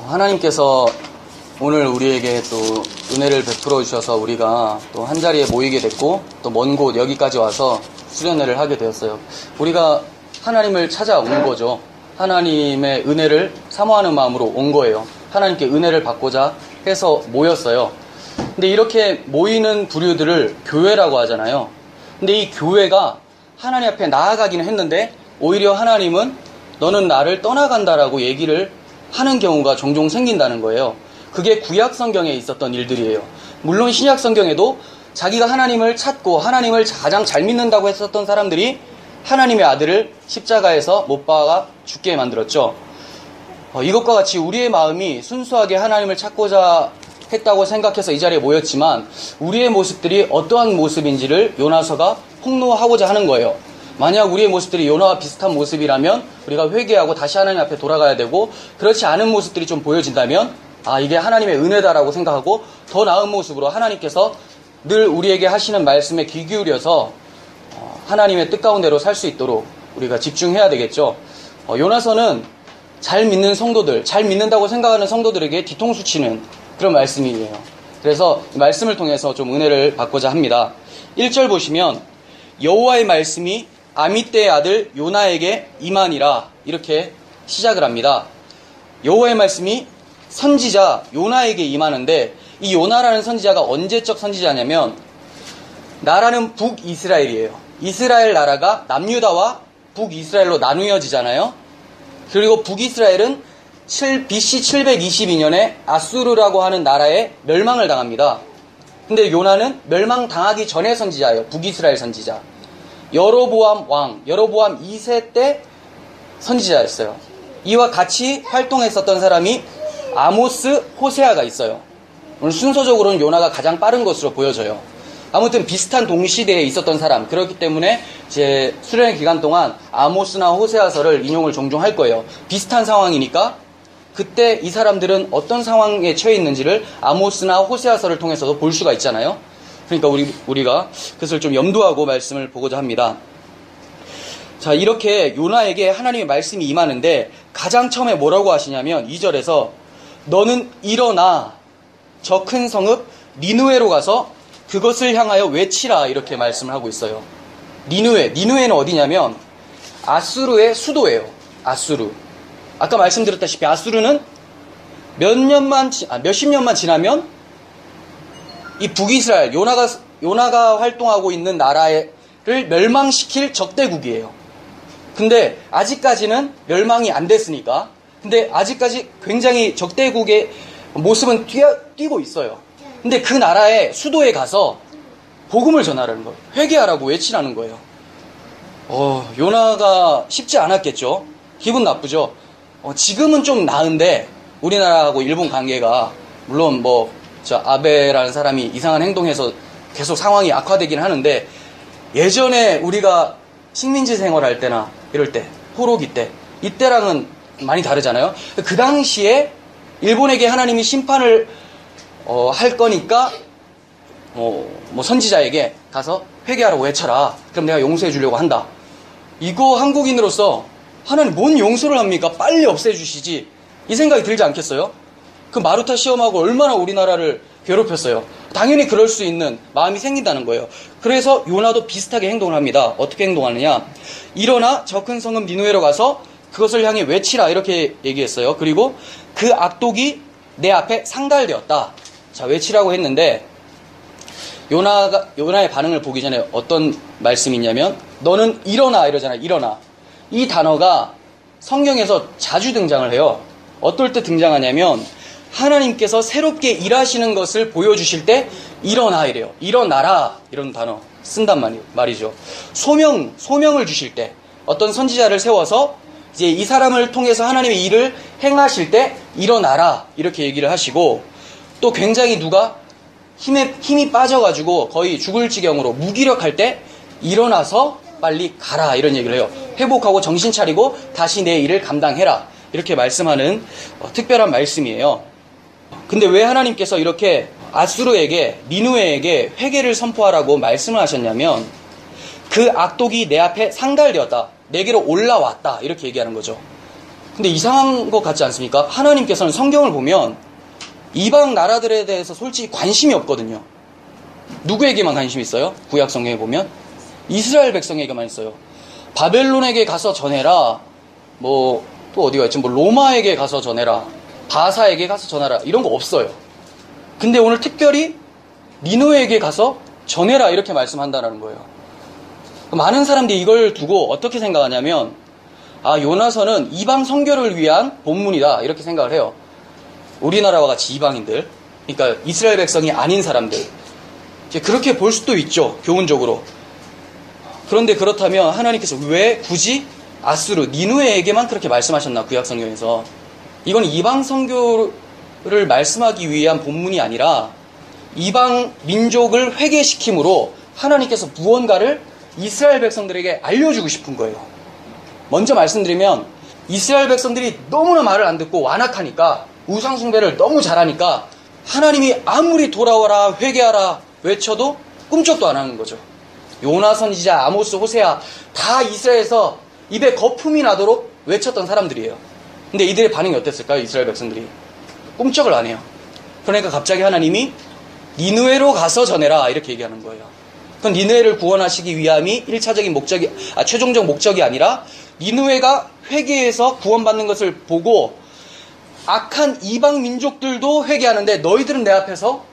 하나님께서 오늘 우리에게 또 은혜를 베풀어 주셔서 우리가 또 한자리에 모이게 됐고 또 먼 곳 여기까지 와서 수련회를 하게 되었어요. 우리가 하나님을 찾아온 거죠. 하나님의 은혜를 사모하는 마음으로 온 거예요. 하나님께 은혜를 받고자 해서 모였어요. 근데 이렇게 모이는 부류들을 교회라고 하잖아요. 근데 이 교회가 하나님 앞에 나아가기는 했는데 오히려 하나님은 너는 나를 떠나간다라고 얘기를 하는 경우가 종종 생긴다는 거예요. 그게 구약 성경에 있었던 일들이에요. 물론 신약 성경에도 자기가 하나님을 찾고 하나님을 가장 잘 믿는다고 했었던 사람들이 하나님의 아들을 십자가에서 못 박아 죽게 만들었죠. 이것과 같이 우리의 마음이 순수하게 하나님을 찾고자 했다고 생각해서 이 자리에 모였지만 우리의 모습들이 어떠한 모습인지를 요나서가 폭로하고자 하는 거예요. 만약 우리의 모습들이 요나와 비슷한 모습이라면 우리가 회개하고 다시 하나님 앞에 돌아가야 되고, 그렇지 않은 모습들이 좀 보여진다면 이게 하나님의 은혜다라고 생각하고 더 나은 모습으로 하나님께서 늘 우리에게 하시는 말씀에 귀 기울여서 하나님의 뜻가운데로 살 수 있도록 우리가 집중해야 되겠죠. 요나서는 잘 믿는 성도들, 잘 믿는다고 생각하는 성도들에게 뒤통수 치는 그런 말씀이에요. 그래서 이 말씀을 통해서 좀 은혜를 받고자 합니다. 1절 보시면 여호와의 말씀이 아미떼의 아들 요나에게 임하니라, 이렇게 시작을 합니다. 여호와의 말씀이 선지자 요나에게 임하는데, 이 요나라는 선지자가 언제적 선지자냐면 나라는 북이스라엘이에요. 이스라엘 나라가 남유다와 북이스라엘로 나누어지잖아요. 그리고 북이스라엘은 BC 722년에 아수르라고 하는 나라에 멸망을 당합니다. 근데 요나는 멸망당하기 전의 선지자예요. 북이스라엘 선지자. 여로보암 왕, 여로보암 2세 때 선지자였어요. 이와 같이 활동했었던 사람이 아모스, 호세아가 있어요. 오늘 순서적으로는 요나가 가장 빠른 것으로 보여져요. 아무튼 비슷한 동시대에 있었던 사람, 그렇기 때문에 제 수련회 기간 동안 아모스나 호세아서를 인용을 종종 할 거예요. 비슷한 상황이니까 그때 이 사람들은 어떤 상황에 처해 있는지를 아모스나 호세아서를 통해서도 볼 수가 있잖아요. 그러니까 우리가 그것을 좀 염두하고 말씀을 보고자 합니다. 자, 이렇게 요나에게 하나님의 말씀이 임하는데 가장 처음에 뭐라고 하시냐면 2절에서 너는 일어나 저 큰 성읍 니느웨로 가서 그것을 향하여 외치라, 이렇게 말씀을 하고 있어요. 니느웨는 어디냐면 아수르의 수도예요. 아수르. 아까 말씀드렸다시피 아수르는 몇십 년만 지나면 이 북이스라엘, 요나가 활동하고 있는 나라를 멸망시킬 적대국이에요. 근데 아직까지는 멸망이 안 됐으니까, 근데 아직까지 굉장히 적대국의 모습은 띄고 있어요. 근데 그 나라의 수도에 가서 복음을 전하라는 거예요. 회개하라고 외치라는 거예요. 요나가 쉽지 않았겠죠. 기분 나쁘죠. 지금은 좀 나은데 우리나라하고 일본 관계가 물론 아베라는 사람이 이상한 행동해서 계속 상황이 악화되긴 하는데, 예전에 우리가 식민지 생활할 때나 이럴 때, 포로기 때, 이때랑은 많이 다르잖아요. 그 당시에 일본에게 하나님이 심판을 할 거니까 선지자에게 가서 회개하라고 외쳐라. 그럼 내가 용서해 주려고 한다. 이거 한국인으로서 하나님 뭔 용서를 합니까? 빨리 없애주시지, 이 생각이 들지 않겠어요? 그 마루타 시험하고 얼마나 우리나라를 괴롭혔어요. 당연히 그럴 수 있는 마음이 생긴다는 거예요. 그래서 요나도 비슷하게 행동을 합니다. 어떻게 행동하느냐, 일어나 저 큰 성읍 니느웨로 가서 그것을 향해 외치라, 이렇게 얘기했어요. 그리고 그 악독이 내 앞에 상달되었다. 자, 외치라고 했는데 요나의 반응을 보기 전에 어떤 말씀이 있냐면 너는 일어나, 이러잖아요. 일어나. 이 단어가 성경에서 자주 등장을 해요. 어떨 때 등장하냐면 하나님께서 새롭게 일하시는 것을 보여주실 때 일어나, 이래요. 일어나라, 이런 단어 쓴단 말이죠. 소명을 주실 때, 어떤 선지자를 세워서 이제 이 사람을 통해서 하나님의 일을 행하실 때 일어나라, 이렇게 얘기를 하시고, 또 굉장히 누가 힘이 빠져가지고 거의 죽을 지경으로 무기력할 때 일어나서 빨리 가라, 이런 얘기를 해요. 회복하고 정신 차리고 다시 내 일을 감당해라, 이렇게 말씀하는 특별한 말씀이에요. 근데 왜 하나님께서 이렇게 아수르에게, 니느웨에게 회개를 선포하라고 말씀을 하셨냐면 그 악독이 내 앞에 상달되었다, 내게로 올라왔다, 이렇게 얘기하는 거죠. 근데 이상한 것 같지 않습니까? 하나님께서는 성경을 보면 이방 나라들에 대해서 솔직히 관심이 없거든요. 누구에게만 관심이 있어요? 구약 성경에 보면 이스라엘 백성에게만 있어요. 바벨론에게 가서 전해라. 또 어디가 있지? 로마에게 가서 전해라. 바사에게 가서 전하라. 이런 거 없어요. 근데 오늘 특별히 니느웨에게 가서 전해라 이렇게 말씀한다는 거예요. 많은 사람들이 이걸 두고 어떻게 생각하냐면 요나서는 이방 선교를 위한 본문이다 이렇게 생각을 해요. 우리나라와 같이 이방인들, 그러니까 이스라엘 백성이 아닌 사람들, 그렇게 볼 수도 있죠, 교훈적으로. 그런데 그렇다면 하나님께서 왜 굳이 아수르, 니느웨에게만 그렇게 말씀하셨나, 구약 성경에서? 이건 이방 선교를 말씀하기 위한 본문이 아니라 이방 민족을 회개시킴으로 하나님께서 무언가를 이스라엘 백성들에게 알려주고 싶은 거예요. 먼저 말씀드리면 이스라엘 백성들이 너무나 말을 안 듣고 완악하니까, 우상숭배를 너무 잘하니까 하나님이 아무리 돌아와라 회개하라 외쳐도 꿈쩍도 안 하는 거죠. 요나 선지자, 아모스, 호세아 다 이스라엘에서 입에 거품이 나도록 외쳤던 사람들이에요. 근데 이들의 반응이 어땠을까요? 이스라엘 백성들이 꿈쩍을 안 해요. 그러니까 갑자기 하나님이 니느웨로 가서 전해라 이렇게 얘기하는 거예요. 그건 니느웨를 구원하시기 위함이 1차적인 목적이, 최종적 목적이 아니라 니느웨가 회개해서 구원받는 것을 보고 악한 이방 민족들도 회개하는데 너희들은 내 앞에서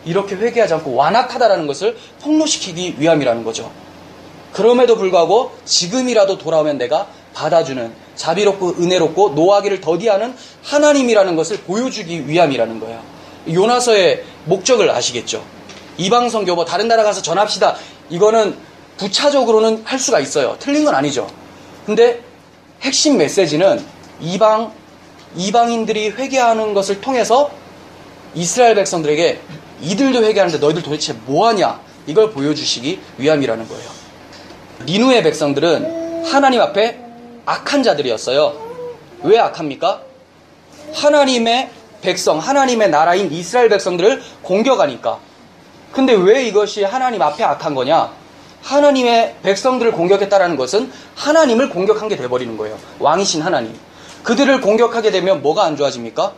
이렇게 회개하지 않고 완악하다라는 것을 폭로시키기 위함이라는 거죠. 그럼에도 불구하고 지금이라도 돌아오면 내가 받아주는 자비롭고 은혜롭고 노하기를 더디하는 하나님이라는 것을 보여주기 위함이라는 거예요. 요나서의 목적을 아시겠죠? 이방 선교, 다른 나라 가서 전합시다. 이거는 부차적으로는 할 수가 있어요. 틀린 건 아니죠. 근데 핵심 메시지는 이방인들이 회개하는 것을 통해서 이스라엘 백성들에게 이들도 회개하는데 너희들 도대체 뭐하냐, 이걸 보여주시기 위함이라는 거예요. 니느웨 백성들은 하나님 앞에 악한 자들이었어요. 왜 악합니까? 하나님의 백성, 하나님의 나라인 이스라엘 백성들을 공격하니까. 근데 왜 이것이 하나님 앞에 악한 거냐? 하나님의 백성들을 공격했다라는 것은 하나님을 공격한 게 돼버리는 거예요. 왕이신 하나님. 그들을 공격하게 되면 뭐가 안 좋아집니까?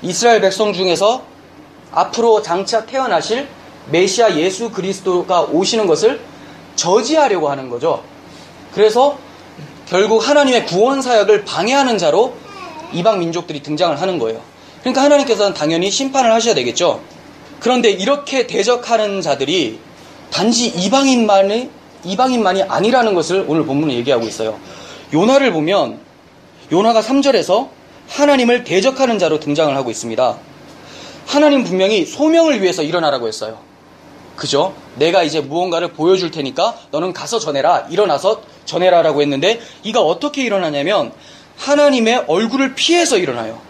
이스라엘 백성 중에서 앞으로 장차 태어나실 메시아 예수 그리스도가 오시는 것을 저지하려고 하는 거죠. 그래서 결국 하나님의 구원 사역을 방해하는 자로 이방 민족들이 등장을 하는 거예요. 그러니까 하나님께서는 당연히 심판을 하셔야 되겠죠. 그런데 이렇게 대적하는 자들이 단지 이방인만이 아니라는 것을 오늘 본문은 얘기하고 있어요. 요나를 보면 요나가 3절에서 하나님을 대적하는 자로 등장을 하고 있습니다. 하나님 분명히 소명을 위해서 일어나라고 했어요. 그죠? 내가 이제 무언가를 보여줄 테니까 너는 가서 전해라. 일어나서 전해라라고 했는데 이가 어떻게 일어나냐면 하나님의 얼굴을 피해서 일어나요.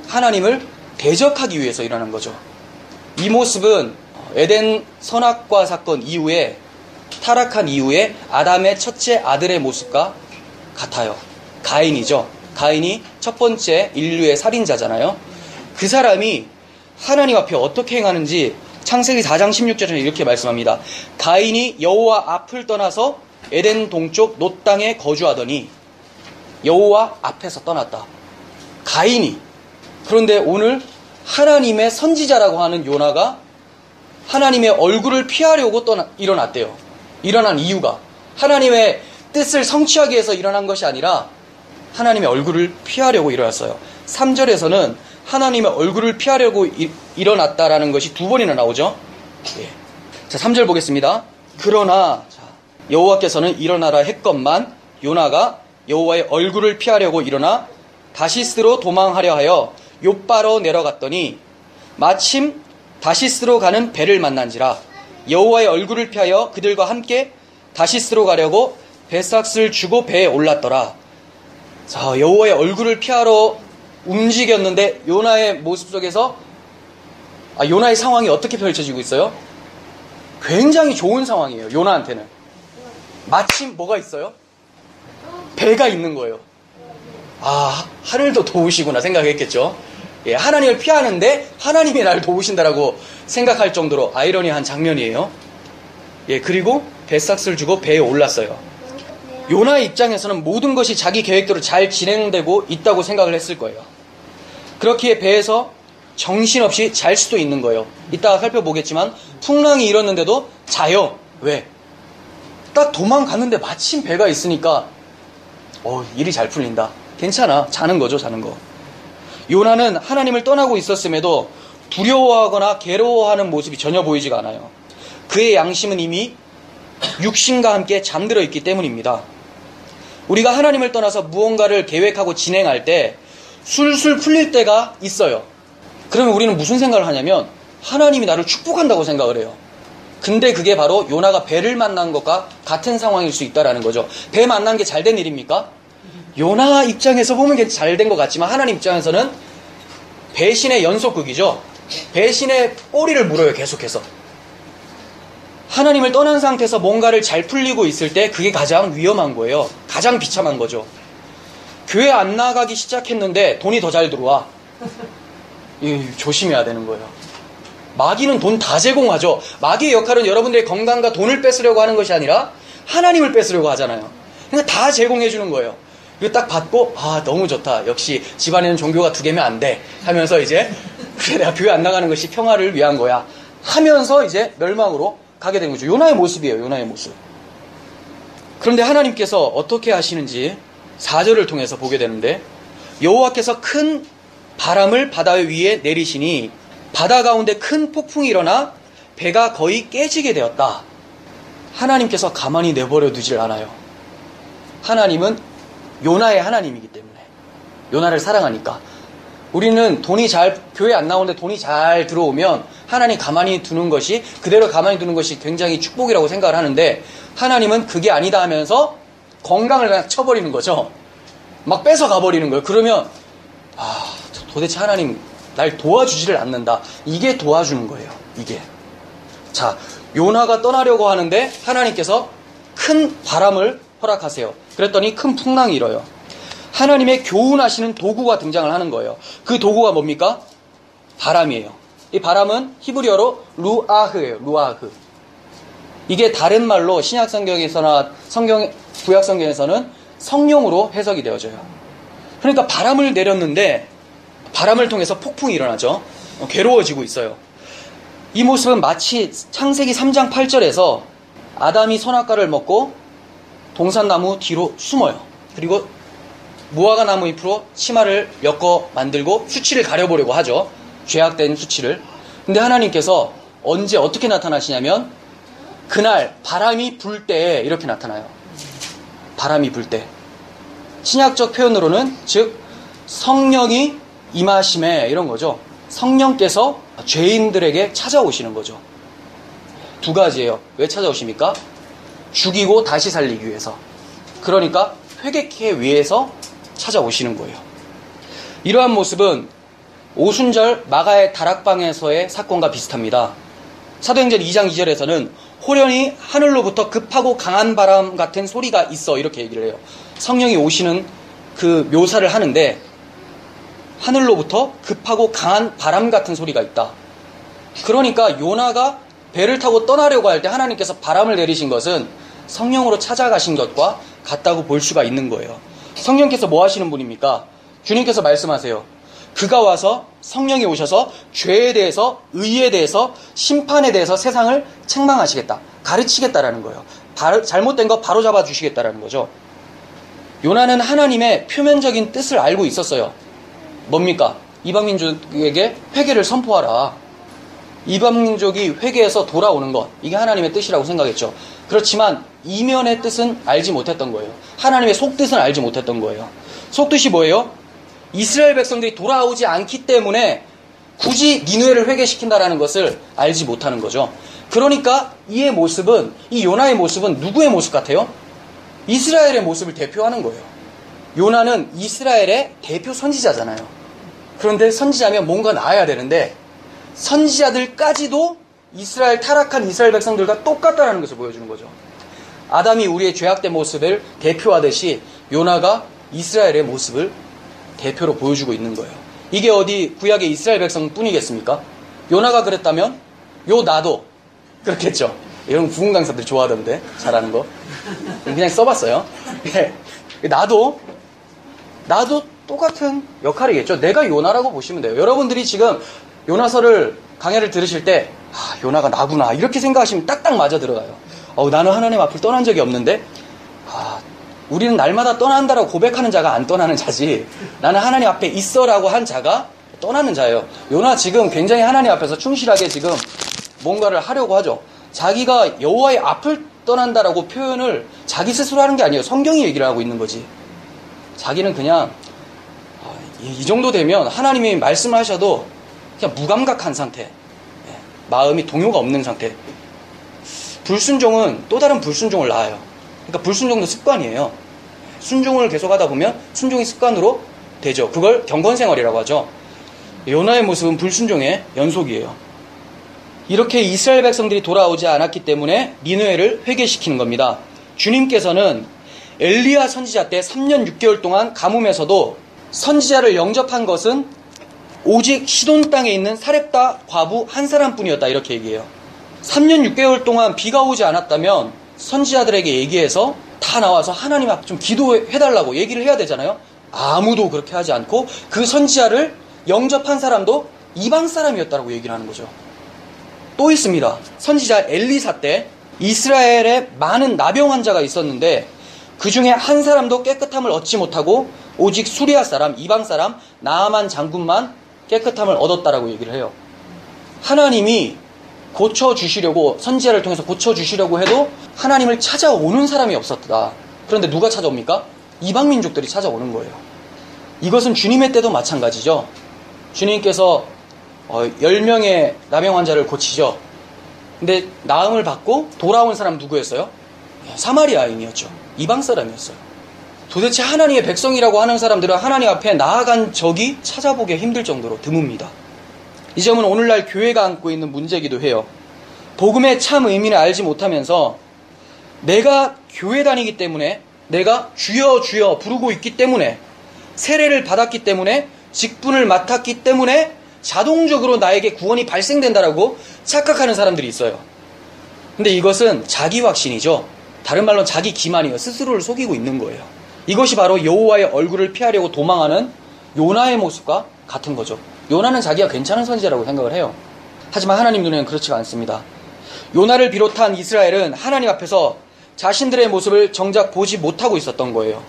하나님을 대적하기 위해서 일어난 거죠. 이 모습은 에덴 선악과 사건 이후에, 타락한 이후에 아담의 첫째 아들의 모습과 같아요. 가인이죠. 가인이 첫 번째 인류의 살인자잖아요. 그 사람이 하나님 앞에 어떻게 행하는지 창세기 4장 16절에 이렇게 말씀합니다. 가인이 여호와 앞을 떠나서 에덴 동쪽 놋 땅에 거주하더니 여호와 앞에서 떠났다. 가인이. 그런데 오늘 하나님의 선지자라고 하는 요나가 하나님의 얼굴을 피하려고 일어났대요. 일어난 이유가 하나님의 뜻을 성취하기 위해서 일어난 것이 아니라 하나님의 얼굴을 피하려고 일어났어요. 3절에서는 하나님의 얼굴을 피하려고 일어났다라는 것이 두 번이나 나오죠. 예. 자, 3절 보겠습니다. 그러나 여호와께서는 일어나라 했건만 요나가 여호와의 얼굴을 피하려고 일어나 다시스로 도망하려 하여 욥바로 내려갔더니 마침 다시스로 가는 배를 만난지라. 여호와의 얼굴을 피하여 그들과 함께 다시스로 가려고 배삭을 주고 배에 올랐더라. 자, 여호와의 얼굴을 피하러 움직였는데 요나의 모습 속에서 요나의 상황이 어떻게 펼쳐지고 있어요? 굉장히 좋은 상황이에요. 요나한테는 마침 뭐가 있어요? 배가 있는 거예요. 하늘도 도우시구나 생각했겠죠. 예, 하나님을 피하는데 하나님이 나를 도우신다라고 생각할 정도로 아이러니한 장면이에요. 예, 그리고 배삭을 주고 배에 올랐어요. 요나의 입장에서는 모든 것이 자기 계획대로 잘 진행되고 있다고 생각을 했을 거예요. 그렇기에 배에서 정신없이 잘 수도 있는 거예요. 이따가 살펴보겠지만 풍랑이 일었는데도 자요. 왜? 딱 도망갔는데 마침 배가 있으니까 일이 잘 풀린다. 괜찮아. 자는 거죠, 자는 거. 요나는 하나님을 떠나고 있었음에도 두려워하거나 괴로워하는 모습이 전혀 보이지가 않아요. 그의 양심은 이미 육신과 함께 잠들어 있기 때문입니다. 우리가 하나님을 떠나서 무언가를 계획하고 진행할 때 술술 풀릴 때가 있어요. 그러면 우리는 무슨 생각을 하냐면 하나님이 나를 축복한다고 생각을 해요. 근데 그게 바로 요나가 배를 만난 것과 같은 상황일 수 있다는 거죠. 배 만난 게 잘된 일입니까? 요나 입장에서 보면 잘된 것 같지만 하나님 입장에서는 배신의 연속극이죠. 배신의 꼬리를 물어요, 계속해서. 하나님을 떠난 상태에서 뭔가를 잘 풀리고 있을 때 그게 가장 위험한 거예요. 가장 비참한 거죠. 교회 안 나가기 시작했는데 돈이 더 잘 들어와. 조심해야 되는 거예요. 마귀는 돈 다 제공하죠. 마귀의 역할은 여러분들의 건강과 돈을 뺏으려고 하는 것이 아니라 하나님을 뺏으려고 하잖아요. 그러니까 다 제공해 주는 거예요. 이거 딱 받고 너무 좋다. 역시 집안에는 종교가 2개면 안 돼. 하면서 이제 그래 내가 교회 안 나가는 것이 평화를 위한 거야. 하면서 이제 멸망으로 가게 된 거죠. 요나의 모습이에요. 요나의 모습. 그런데 하나님께서 어떻게 하시는지 4절을 통해서 보게 되는데 여호와께서 큰 바람을 바다 위에 내리시니 바다 가운데 큰 폭풍이 일어나 배가 거의 깨지게 되었다. 하나님께서 가만히 내버려 두질 않아요. 하나님은 요나의 하나님이기 때문에. 요나를 사랑하니까. 우리는 교회 안 나오는데 돈이 잘 들어오면 하나님 가만히 두는 것이, 그대로 가만히 두는 것이 굉장히 축복이라고 생각을 하는데 하나님은 그게 아니다 하면서 건강을 그냥 쳐버리는 거죠. 막 뺏어 가버리는 거예요. 그러면 도대체 하나님 날 도와주지를 않는다. 이게 도와주는 거예요. 이게. 자, 요나가 떠나려고 하는데 하나님께서 큰 바람을 허락하세요. 그랬더니 큰 풍랑이 일어요. 하나님의 교훈하시는 도구가 등장을 하는 거예요. 그 도구가 뭡니까? 바람이에요. 이 바람은 히브리어로 루아흐예요. 루아흐. 이게 다른 말로 신약 성경에서나 구약 성경에서는 성령으로 해석이 되어져요. 그러니까 바람을 내렸는데 바람을 통해서 폭풍이 일어나죠. 괴로워지고 있어요. 이 모습은 마치 창세기 3장 8절에서 아담이 선악과를 먹고 동산나무 뒤로 숨어요. 그리고 무화과 나무 잎으로 치마를 엮어 만들고 수치를 가려보려고 하죠. 죄악된 수치를. 근데 하나님께서 언제 어떻게 나타나시냐면 그날 바람이 불 때에 이렇게 나타나요. 바람이 불 때. 신약적 표현으로는 즉 성령이 임하심에 이런 거죠. 성령께서 죄인들에게 찾아오시는 거죠. 2가지예요. 왜 찾아오십니까? 죽이고 다시 살리기 위해서. 그러니까 회개케 위해서 찾아오시는 거예요. 이러한 모습은 오순절 마가의 다락방에서의 사건과 비슷합니다. 사도행전 2장 2절에서는 호련히 하늘로부터 급하고 강한 바람 같은 소리가 있어 이렇게 얘기를 해요. 성령이 오시는 그 묘사를 하는데 하늘로부터 급하고 강한 바람 같은 소리가 있다. 그러니까 요나가 배를 타고 떠나려고 할 때 하나님께서 바람을 내리신 것은 성령으로 찾아가신 것과 같다고 볼 수가 있는 거예요. 성령께서 뭐 하시는 분입니까? 주님께서 말씀하세요. 그가 와서 성령이 오셔서 죄에 대해서, 의에 대해서, 심판에 대해서 세상을 책망하시겠다. 가르치겠다라는 거예요. 잘못된 거 바로 잡아주시겠다라는 거죠. 요나는 하나님의 표면적인 뜻을 알고 있었어요. 뭡니까? 이방민족에게 회개를 선포하라. 이방민족이 회개해서 돌아오는 것, 이게 하나님의 뜻이라고 생각했죠. 그렇지만 이면의 뜻은 알지 못했던 거예요. 하나님의 속뜻은 알지 못했던 거예요. 속뜻이 뭐예요? 이스라엘 백성들이 돌아오지 않기 때문에 굳이 니느웨를 회개시킨다라는 것을 알지 못하는 거죠. 그러니까 이 요나의 모습은 누구의 모습 같아요? 이스라엘의 모습을 대표하는 거예요. 요나는 이스라엘의 대표 선지자잖아요. 그런데 선지자면 뭔가 나아야 되는데 선지자들까지도 타락한 이스라엘 백성들과 똑같다는 것을 보여주는 거죠. 아담이 우리의 죄악된 모습을 대표하듯이 요나가 이스라엘의 모습을 대표로 보여주고 있는 거예요. 이게 어디 구약의 이스라엘 백성뿐이겠습니까? 요나가 그랬다면 나도 그렇겠죠. 이런 부흥 강사들 좋아하던데 잘하는 거 그냥 써봤어요. 예. 나도 똑같은 역할이겠죠. 내가 요나라고 보시면 돼요. 여러분들이 지금 요나서를 강해를 들으실 때 요나가 나구나 이렇게 생각하시면 딱딱 맞아 들어가요. 나는 하나님 앞을 떠난 적이 없는데 우리는 날마다 떠난다라고 고백하는 자가 안 떠나는 자지, 나는 하나님 앞에 있어라고 한 자가 떠나는 자예요. 요나 지금 굉장히 하나님 앞에서 충실하게 지금 뭔가를 하려고 하죠. 자기가 여호와의 앞을 떠난다라고 표현을 자기 스스로 하는 게 아니에요. 성경이 얘기를 하고 있는 거지. 자기는 그냥 이 정도 되면 하나님이 말씀을 하셔도 그냥 무감각한 상태, 마음이 동요가 없는 상태. 불순종은 또 다른 불순종을 낳아요. 그러니까 불순종도 습관이에요. 순종을 계속하다 보면 순종이 습관으로 되죠. 그걸 경건생활이라고 하죠. 요나의 모습은 불순종의 연속이에요. 이렇게 이스라엘 백성들이 돌아오지 않았기 때문에 니느웨를 회개시키는 겁니다. 주님께서는 엘리야 선지자 때 3년 6개월 동안 가뭄에서도 선지자를 영접한 것은 오직 시돈 땅에 있는 사렙다 과부 한 사람뿐이었다, 이렇게 얘기해요. 3년 6개월 동안 비가 오지 않았다면 선지자들에게 얘기해서 다 나와서 하나님 앞에 좀 기도해달라고 얘기를 해야 되잖아요. 아무도 그렇게 하지 않고 그 선지자를 영접한 사람도 이방 사람이었다고 얘기를 하는 거죠. 또 있습니다. 선지자 엘리사 때 이스라엘에 많은 나병 환자가 있었는데 그 중에 한 사람도 깨끗함을 얻지 못하고 오직 수리아 사람, 이방 사람, 나아만 장군만 깨끗함을 얻었다라고 얘기를 해요. 하나님이 고쳐주시려고, 선지자를 통해서 고쳐주시려고 해도 하나님을 찾아오는 사람이 없었다. 그런데 누가 찾아옵니까? 이방 민족들이 찾아오는 거예요. 이것은 주님의 때도 마찬가지죠. 주님께서 10명의 나병 환자를 고치죠. 근데 나음을 받고 돌아온 사람 누구였어요? 사마리아인이었죠. 이방 사람이었어요. 도대체 하나님의 백성이라고 하는 사람들은 하나님 앞에 나아간 적이 찾아보기 힘들 정도로 드뭅니다. 이 점은 오늘날 교회가 안고 있는 문제이기도 해요. 복음의 참 의미를 알지 못하면서 내가 교회 다니기 때문에, 내가 주여 주여 부르고 있기 때문에, 세례를 받았기 때문에, 직분을 맡았기 때문에 자동적으로 나에게 구원이 발생된다라고 착각하는 사람들이 있어요. 근데 이것은 자기 확신이죠. 다른 말로 자기 기만이에요. 스스로를 속이고 있는 거예요. 이것이 바로 여호와의 얼굴을 피하려고 도망하는 요나의 모습과 같은 거죠. 요나는 자기가 괜찮은 선지자라고 생각을 해요. 하지만 하나님 눈에는 그렇지가 않습니다. 요나를 비롯한 이스라엘은 하나님 앞에서 자신들의 모습을 정작 보지 못하고 있었던 거예요.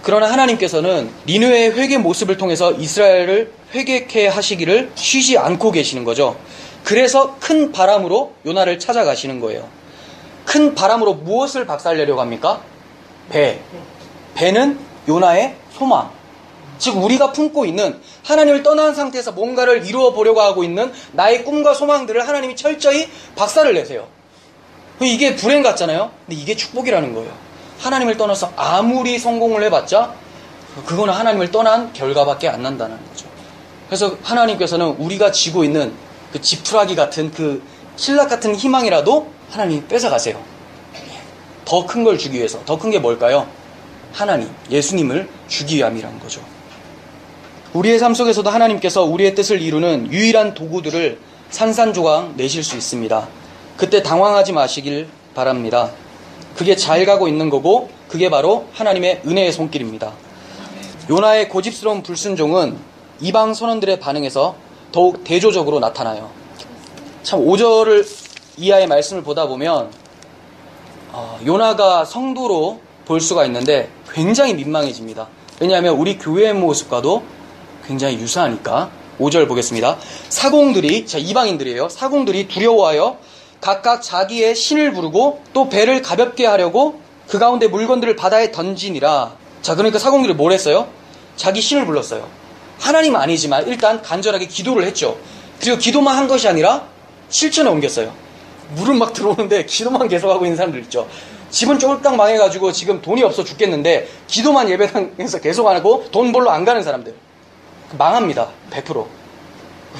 그러나 하나님께서는 니느웨의 회개 모습을 통해서 이스라엘을 회개케 하시기를 쉬지 않고 계시는 거죠. 그래서 큰 바람으로 요나를 찾아가시는 거예요. 큰 바람으로 무엇을 박살내려고 합니까? 배. 배는 요나의 소망. 즉 우리가 품고 있는, 하나님을 떠난 상태에서 뭔가를 이루어 보려고 하고 있는 나의 꿈과 소망들을 하나님이 철저히 박살을 내세요. 이게 불행 같잖아요. 근데 이게 축복이라는 거예요. 하나님을 떠나서 아무리 성공을 해봤자 그거는 하나님을 떠난 결과밖에 안 난다는 거죠. 그래서 하나님께서는 우리가 쥐고 있는 그 지푸라기 같은, 그 신락 같은 희망이라도 하나님이 뺏어가세요. 더 큰 걸 주기 위해서. 더 큰 게 뭘까요? 하나님, 예수님을 주기 위함이라는 거죠. 우리의 삶 속에서도 하나님께서 우리의 뜻을 이루는 유일한 도구들을 산산조각 내실 수 있습니다. 그때 당황하지 마시길 바랍니다. 그게 잘 가고 있는 거고 그게 바로 하나님의 은혜의 손길입니다. 요나의 고집스러운 불순종은 이방 선원들의 반응에서 더욱 대조적으로 나타나요. 참 5절을 이하의 말씀을 보다 보면 요나가 성도로 볼 수가 있는데 굉장히 민망해집니다. 왜냐하면 우리 교회의 모습과도 굉장히 유사하니까. 5절 보겠습니다. 사공들이, 이방인들이에요. 사공들이 두려워하여 각각 자기의 신을 부르고 또 배를 가볍게 하려고 그 가운데 물건들을 바다에 던지니라. 그러니까 사공들이 뭘 했어요? 자기 신을 불렀어요. 하나님 아니지만 일단 간절하게 기도를 했죠. 그리고 기도만 한 것이 아니라 실천에 옮겼어요. 물은 막 들어오는데 기도만 계속하고 있는 사람들 있죠. 집은 쫄딱 망해가지고 지금 돈이 없어 죽겠는데 기도만 예배당에서 계속 안 하고 돈 벌러 안 가는 사람들 망합니다. 100%.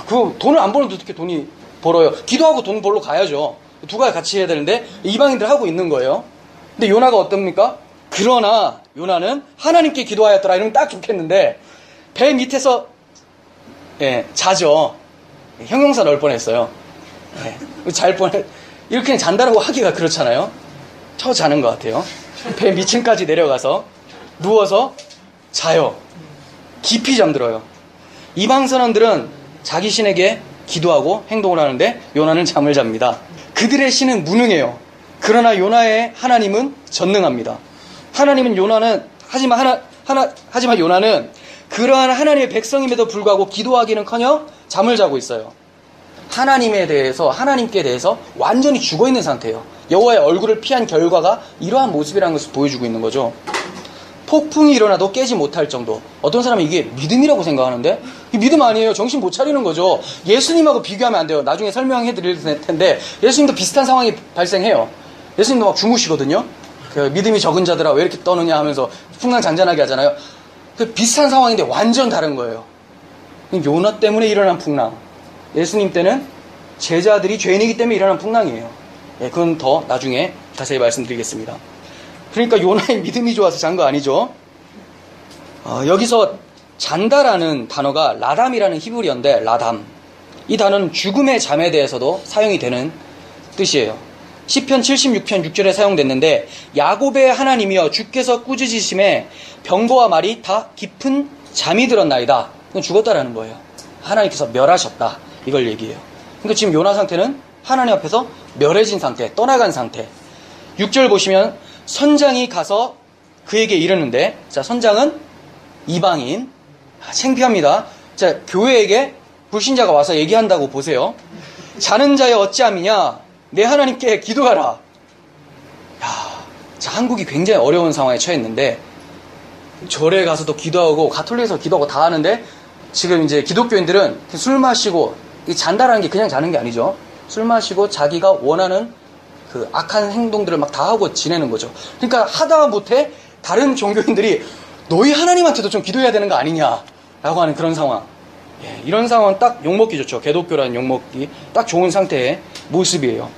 그 돈을 안 벌는데 어떻게 돈이 벌어요? 기도하고 돈 벌러 가야죠. 두 가지 같이 해야 되는데 이방인들 하고 있는 거예요. 근데 요나가 어떻습니까? 그러나 요나는 하나님께 기도하였더라 이러면 딱 좋겠는데 배 밑에서 자죠. 형용사 넣을 뻔했어요. 잘 뻔해. 이렇게 잔다라고 하기가 그렇잖아요. 자는 것 같아요. 배 밑층까지 내려가서 누워서 자요. 깊이 잠들어요. 이방 선원들은 자기 신에게 기도하고 행동을 하는데 요나는 잠을 잡니다. 그들의 신은 무능해요. 그러나 요나의 하나님은 전능합니다. 하지만 요나는 그러한 하나님의 백성임에도 불구하고 기도하기는커녕 잠을 자고 있어요. 하나님께 대해서 완전히 죽어있는 상태예요. 여호와의 얼굴을 피한 결과가 이러한 모습이라는 것을 보여주고 있는 거죠. 폭풍이 일어나도 깨지 못할 정도. 어떤 사람은 이게 믿음이라고 생각하는데 이 믿음 아니에요. 정신 못 차리는 거죠. 예수님하고 비교하면 안 돼요. 나중에 설명해 드릴 텐데 예수님도 비슷한 상황이 발생해요. 예수님도 막 주무시거든요. 그 믿음이 적은 자들아 왜 이렇게 떠느냐 하면서 풍랑잔잔하게 하잖아요. 그 비슷한 상황인데 완전 다른 거예요. 요나 때문에 일어난 풍랑. 예수님 때는 제자들이 죄인이기 때문에 일어난 풍랑이에요. 예, 그건 더 나중에 자세히 말씀드리겠습니다. 그러니까 요나의 믿음이 좋아서 잔 거 아니죠. 여기서 잔다라는 단어가 라담이라는 히브리어인데 라담. 이 단어는 죽음의 잠에 대해서도 사용이 되는 뜻이에요. 시편 76편 6절에 사용됐는데 야곱의 하나님이여 주께서 꾸짖으심에 병거와 말이 다 깊은 잠이 들었나이다. 그건 죽었다라는 거예요. 하나님께서 멸하셨다. 이걸 얘기해요. 그러니까 지금 요나 상태는 하나님 앞에서 멸해진 상태, 떠나간 상태. 6절 보시면 선장이 가서 그에게 이르는데, 자, 선장은 이방인. 창피합니다. 자, 교회에게 불신자가 와서 얘기한다고 보세요. 자는 자여 어찌함이냐? 내 하나님께 기도하라. 자, 한국이 굉장히 어려운 상황에 처했는데, 절에 가서도 기도하고, 가톨릭에서 기도하고 다 하는데, 지금 이제 기독교인들은 술 마시고, 이 잔다라는 게 그냥 자는 게 아니죠. 술 마시고 자기가 원하는 그 악한 행동들을 막 다 하고 지내는 거죠. 그러니까 하다 못해 다른 종교인들이 너희 하나님한테도 좀 기도해야 되는 거 아니냐라고 하는 그런 상황. 예, 이런 상황은 딱 욕먹기 좋죠. 개독교라는 욕먹기 딱 좋은 상태의 모습이에요.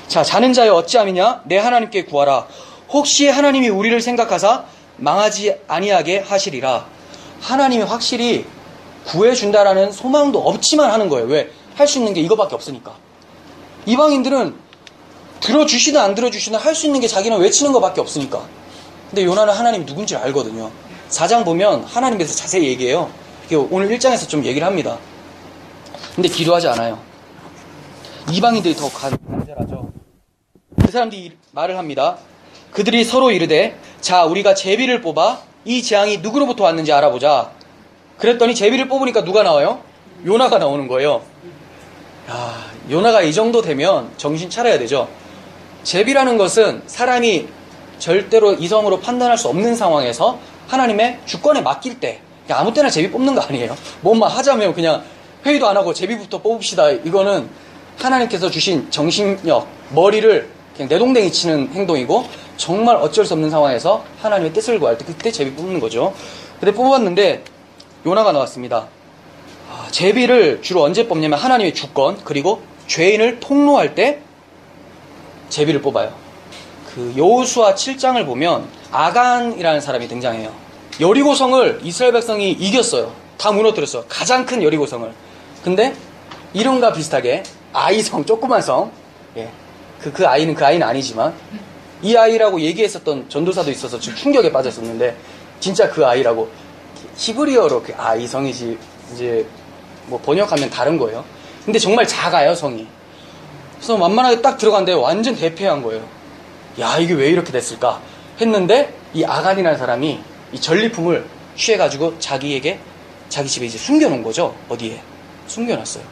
자, 자는 자여 어찌함이냐? 내 하나님께 구하라. 혹시 하나님이 우리를 생각하사 망하지 아니하게 하시리라. 하나님이 확실히 구해준다라는 소망도 없지만 하는 거예요. 왜? 할 수 있는 게 이거밖에 없으니까. 이방인들은 들어주시든 안 들어주시든 할 수 있는 게 자기는 외치는 것밖에 없으니까. 근데 요나는 하나님이 누군지 알거든요. 4장 보면 하나님께서 자세히 얘기해요. 오늘 1장에서 좀 얘기를 합니다. 근데 기도하지 않아요. 이방인들이 더 간절하죠. 그 사람들이 말을 합니다. 그들이 서로 이르되 자 우리가 제비를 뽑아 이 재앙이 누구로부터 왔는지 알아보자. 그랬더니 제비를 뽑으니까 누가 나와요? 요나가 나오는 거예요. 야, 요나가 이 정도 되면 정신 차려야 되죠. 제비라는 것은 사람이 절대로 이성으로 판단할 수 없는 상황에서 하나님의 주권에 맡길 때 아무 때나 제비 뽑는 거 아니에요. 뭐만 하자면 그냥 회의도 안 하고 제비부터 뽑읍시다. 이거는 하나님께서 주신 정신력, 머리를 그냥 내동댕이 치는 행동이고 정말 어쩔 수 없는 상황에서 하나님의 뜻을 구할 때 그때 제비 뽑는 거죠. 근데 뽑았는데 요나가 나왔습니다. 제비를 주로 언제 뽑냐면 하나님의 주권 그리고 죄인을 통로할 때 제비를 뽑아요. 그 여호수아 7장을 보면 아간이라는 사람이 등장해요. 여리고성을 이스라엘 백성이 이겼어요. 다 무너뜨렸어요. 가장 큰 여리고성을. 근데 이름과 비슷하게 아이성, 조그만 성. 예. 그 아이는 아니지만 이 아이라고 얘기했었던 전도사도 있어서 지금 충격에 빠졌었는데 진짜 그 아이라고 히브리어로 그 아이성이지 이제 뭐 번역하면 다른 거예요. 근데 정말 작아요, 성이. 그래서 만만하게 딱 들어갔는데 완전 대패한 거예요. 야, 이게 왜 이렇게 됐을까? 했는데 이 아간이라는 사람이 이 전리품을 취해가지고 자기 집에 이제 숨겨놓은 거죠. 어디에? 숨겨놨어요.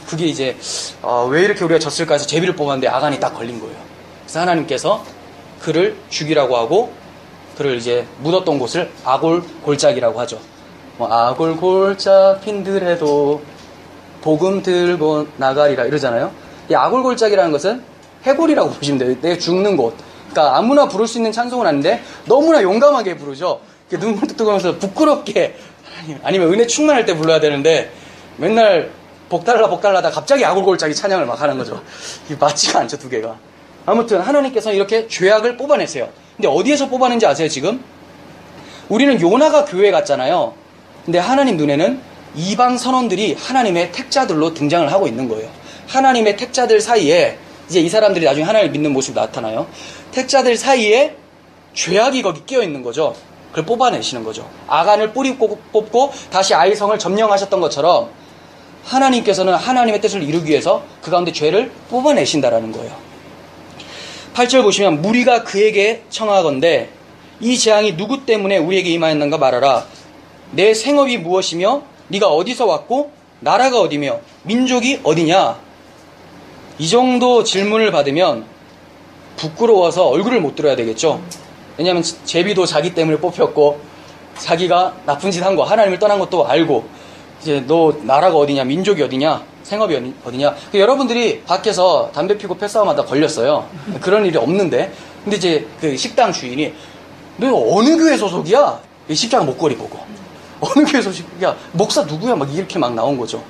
그게 이제 왜 이렇게 우리가 졌을까 해서 제비를 뽑았는데 아간이 딱 걸린 거예요. 그래서 하나님께서 그를 죽이라고 하고 그를 이제 묻었던 곳을 아골 골짜기라고 하죠. 아골 골짜 핀들해도 복음 들고 나가리라 이러잖아요. 이 아골 골짜기라는 것은 해골이라고 보시면 돼요. 내가 죽는 곳. 그러니까 아무나 부를 수 있는 찬송은 아닌데 너무나 용감하게 부르죠. 눈물 뚝뚝 하면서 부끄럽게 아니면 은혜 충만할 때 불러야 되는데 맨날 복달라다 갑자기 아골 골짜기 찬양을 막 하는 거죠. 이게 맞지가 않죠, 두 개가. 아무튼 하나님께서 이렇게 죄악을 뽑아내세요. 근데 어디에서 뽑아낸지 아세요, 지금? 우리는 요나가 교회 갔잖아요. 근데 하나님 눈에는 이방 선원들이 하나님의 택자들로 등장을 하고 있는 거예요. 하나님의 택자들 사이에 이제 이 사람들이 나중에 하나님을 믿는 모습이 나타나요. 택자들 사이에 죄악이 거기 끼어 있는 거죠. 그걸 뽑아내시는 거죠. 아간을 뿌리 뽑고 다시 아이성을 점령하셨던 것처럼 하나님께서는 하나님의 뜻을 이루기 위해서 그 가운데 죄를 뽑아내신다라는 거예요. 8절 보시면 무리가 그에게 청하건대 이 재앙이 누구 때문에 우리에게 임하였는가 말하라. 내 생업이 무엇이며 네가 어디서 왔고 나라가 어디며 민족이 어디냐. 이 정도 질문을 받으면 부끄러워서 얼굴을 못 들어야 되겠죠. 왜냐하면 제비도 자기 때문에 뽑혔고 자기가 나쁜 짓 한 거 하나님을 떠난 것도 알고 이제 너 나라가 어디냐 민족이 어디냐 생업이 어디냐. 여러분들이 밖에서 담배 피고 패싸움하다 걸렸어요. 그런 일이 없는데 근데 이제 그 식당 주인이 너 어느 교회 소속이야? 십자가 목걸이 보고 어느 교회 소속이야? 목사 누구야? 막 이렇게 막 나온 거죠.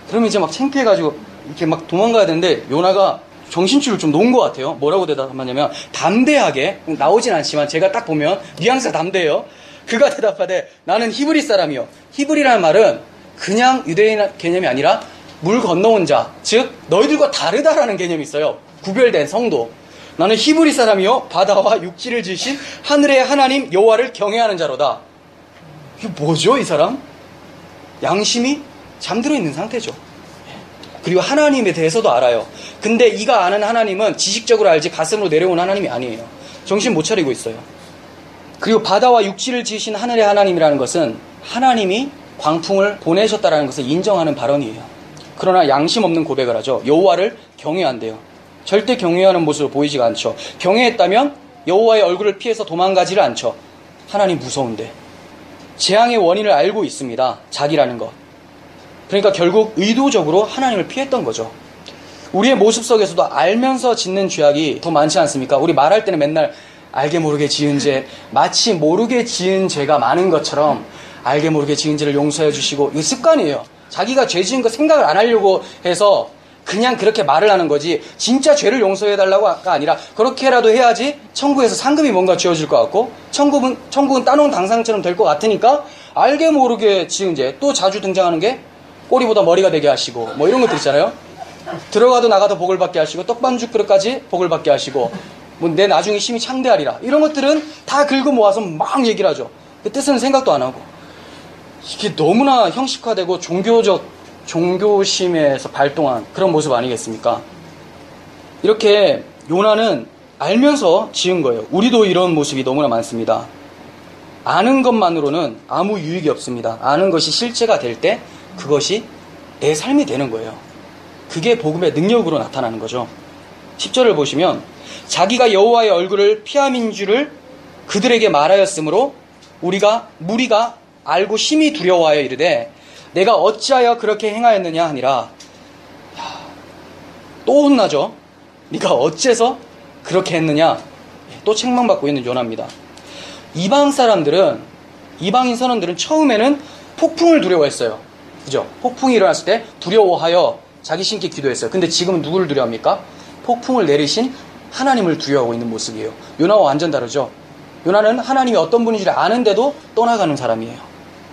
그러면 이제 막 창피해가지고 이렇게 막 도망가야 되는데 요나가 정신줄을 좀 놓은 것 같아요. 뭐라고 대답하냐면 담대하게 나오진 않지만 제가 딱 보면 뉘앙스가 담대해요. 그가 대답하되 나는 히브리 사람이요. 히브리라는 말은 그냥 유대인 개념이 아니라 물 건너온 자, 즉 너희들과 다르다라는 개념이 있어요. 구별된 성도. 나는 히브리 사람이요 바다와 육지를 지으신 하늘의 하나님 여호와를 경외하는 자로다. 이게 뭐죠 이 사람? 양심이 잠들어 있는 상태죠. 그리고 하나님에 대해서도 알아요. 근데 이가 아는 하나님은 지식적으로 알지 가슴으로 내려온 하나님이 아니에요. 정신 못 차리고 있어요. 그리고 바다와 육지를 지으신 하늘의 하나님이라는 것은 하나님이 광풍을 보내셨다라는 것을 인정하는 발언이에요. 그러나 양심 없는 고백을 하죠. 여호와를 경외한대요. 절대 경외하는 모습을 보이지가 않죠. 경외했다면 여호와의 얼굴을 피해서 도망가지를 않죠. 하나님 무서운데. 재앙의 원인을 알고 있습니다. 자기라는 것. 그러니까 결국 의도적으로 하나님을 피했던 거죠. 우리의 모습 속에서도 알면서 짓는 죄악이 더 많지 않습니까? 우리 말할 때는 맨날 알게 모르게 지은 죄, 마치 모르게 지은 죄가 많은 것처럼 알게 모르게 지은 죄를 용서해 주시고, 이거 습관이에요. 자기가 죄 지은 거 생각을 안 하려고 해서 그냥 그렇게 말을 하는 거지, 진짜 죄를 용서해 달라고가 아니라 그렇게라도 해야지 천국에서 상급이 뭔가 주어질 것 같고 천국은 따놓은 당상처럼 될 것 같으니까 알게 모르게 지은 죄, 또 자주 등장하는 게 꼬리보다 머리가 되게 하시고 뭐 이런 것들 있잖아요. 들어가도 나가도 복을 받게 하시고 떡반죽 그릇까지 복을 받게 하시고 뭐 내 나중에 심히 창대하리라, 이런 것들은 다 긁어 모아서 막 얘기를 하죠. 그 뜻은 생각도 안 하고. 이게 너무나 형식화되고 종교심에서 발동한 그런 모습 아니겠습니까? 이렇게 요나는 알면서 지은 거예요. 우리도 이런 모습이 너무나 많습니다. 아는 것만으로는 아무 유익이 없습니다. 아는 것이 실제가 될 때 그것이 내 삶이 되는 거예요. 그게 복음의 능력으로 나타나는 거죠. 10절을 보시면 자기가 여호와의 얼굴을 피함인 줄을 그들에게 말하였으므로 무리가 알고 심히 두려워하여 이르되 내가 어찌하여 그렇게 행하였느냐 하니라. 또 혼나죠. 네가 어째서 그렇게 했느냐. 또 책망받고 있는 요나입니다. 이방인 선원들은 처음에는 폭풍을 두려워했어요. 그죠? 폭풍이 일어났을 때 두려워하여 자기 신께 기도했어요. 근데 지금은 누구를 두려워합니까? 폭풍을 내리신 하나님을 두려워하고 있는 모습이에요. 요나와 완전 다르죠. 요나는 하나님이 어떤 분인지를 아는데도 떠나가는 사람이에요.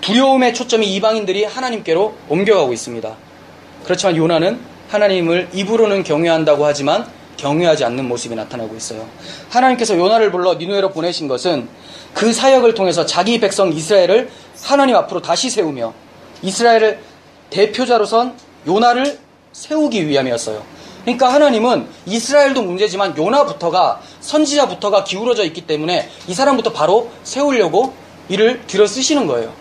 두려움의 초점이 이방인들이 하나님께로 옮겨가고 있습니다. 그렇지만 요나는 하나님을 입으로는 경외한다고 하지만 경외하지 않는 모습이 나타나고 있어요. 하나님께서 요나를 불러 니느웨로 보내신 것은 그 사역을 통해서 자기 백성 이스라엘을 하나님 앞으로 다시 세우며 이스라엘의 대표자로선 요나를 세우기 위함이었어요. 그러니까 하나님은 이스라엘도 문제지만 요나부터가, 선지자부터가 기울어져 있기 때문에 이 사람부터 바로 세우려고 이를 들어 쓰시는 거예요.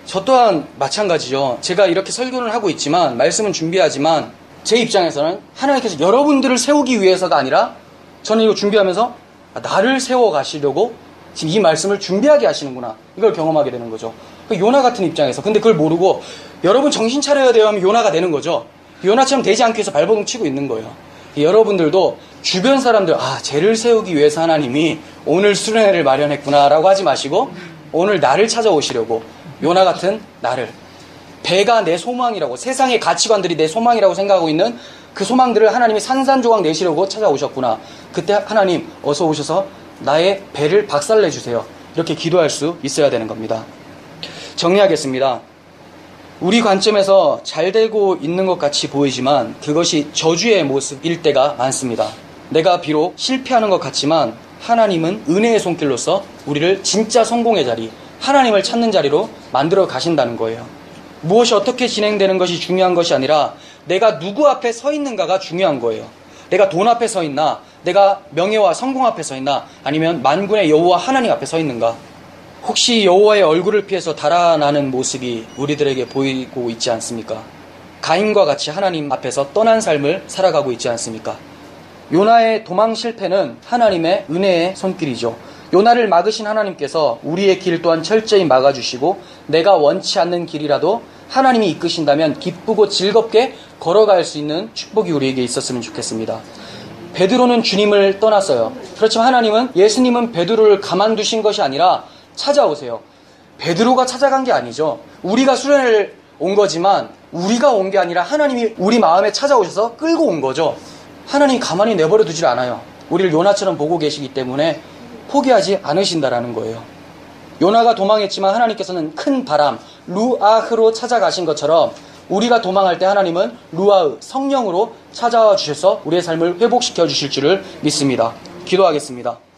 저 또한 마찬가지죠. 제가 이렇게 설교를 하고 있지만, 말씀은 준비하지만 제 입장에서는 하나님께서 여러분들을 세우기 위해서가 아니라 저는 이거 준비하면서 나를 세워 가시려고 지금 이 말씀을 준비하게 하시는구나, 이걸 경험하게 되는 거죠. 요나 같은 입장에서. 근데 그걸 모르고 여러분 정신 차려야 돼요 하면 요나가 되는 거죠. 요나처럼 되지 않기 위해서 발버둥 치고 있는 거예요. 여러분들도 주변 사람들, 쟤를 세우기 위해서 하나님이 오늘 수련회를 마련했구나 라고 하지 마시고 오늘 나를 찾아오시려고, 요나 같은 나를, 배가 내 소망이라고, 세상의 가치관들이 내 소망이라고 생각하고 있는 그 소망들을 하나님이 산산조각 내시려고 찾아오셨구나. 그때 하나님 어서 오셔서 나의 배를 박살내주세요, 이렇게 기도할 수 있어야 되는 겁니다. 정리하겠습니다. 우리 관점에서 잘 되고 있는 것 같이 보이지만 그것이 저주의 모습일 때가 많습니다. 내가 비록 실패하는 것 같지만 하나님은 은혜의 손길로서 우리를 진짜 성공의 자리, 하나님을 찾는 자리로 만들어 가신다는 거예요. 무엇이 어떻게 진행되는 것이 중요한 것이 아니라 내가 누구 앞에 서 있는가가 중요한 거예요. 내가 돈 앞에 서 있나, 내가 명예와 성공 앞에 서 있나, 아니면 만군의 여호와 하나님 앞에 서 있는가. 혹시 여호와의 얼굴을 피해서 달아나는 모습이 우리들에게 보이고 있지 않습니까? 가인과 같이 하나님 앞에서 떠난 삶을 살아가고 있지 않습니까? 요나의 도망 실패는 하나님의 은혜의 손길이죠. 요나를 막으신 하나님께서 우리의 길 또한 철저히 막아주시고 내가 원치 않는 길이라도 하나님이 이끄신다면 기쁘고 즐겁게 걸어갈 수 있는 축복이 우리에게 있었으면 좋겠습니다. 베드로는 주님을 떠났어요. 그렇지만 하나님은, 예수님은 베드로를 가만두신 것이 아니라 찾아오세요. 베드로가 찾아간 게 아니죠. 우리가 수련회를 온 거지만 우리가 온 게 아니라 하나님이 우리 마음에 찾아오셔서 끌고 온 거죠. 하나님 가만히 내버려 두질 않아요. 우리를 요나처럼 보고 계시기 때문에 포기하지 않으신다라는 거예요. 요나가 도망했지만 하나님께서는 큰 바람, 루아흐로 찾아가신 것처럼 우리가 도망할 때 하나님은 루아흐, 성령으로 찾아와 주셔서 우리의 삶을 회복시켜 주실 줄을 믿습니다. 기도하겠습니다.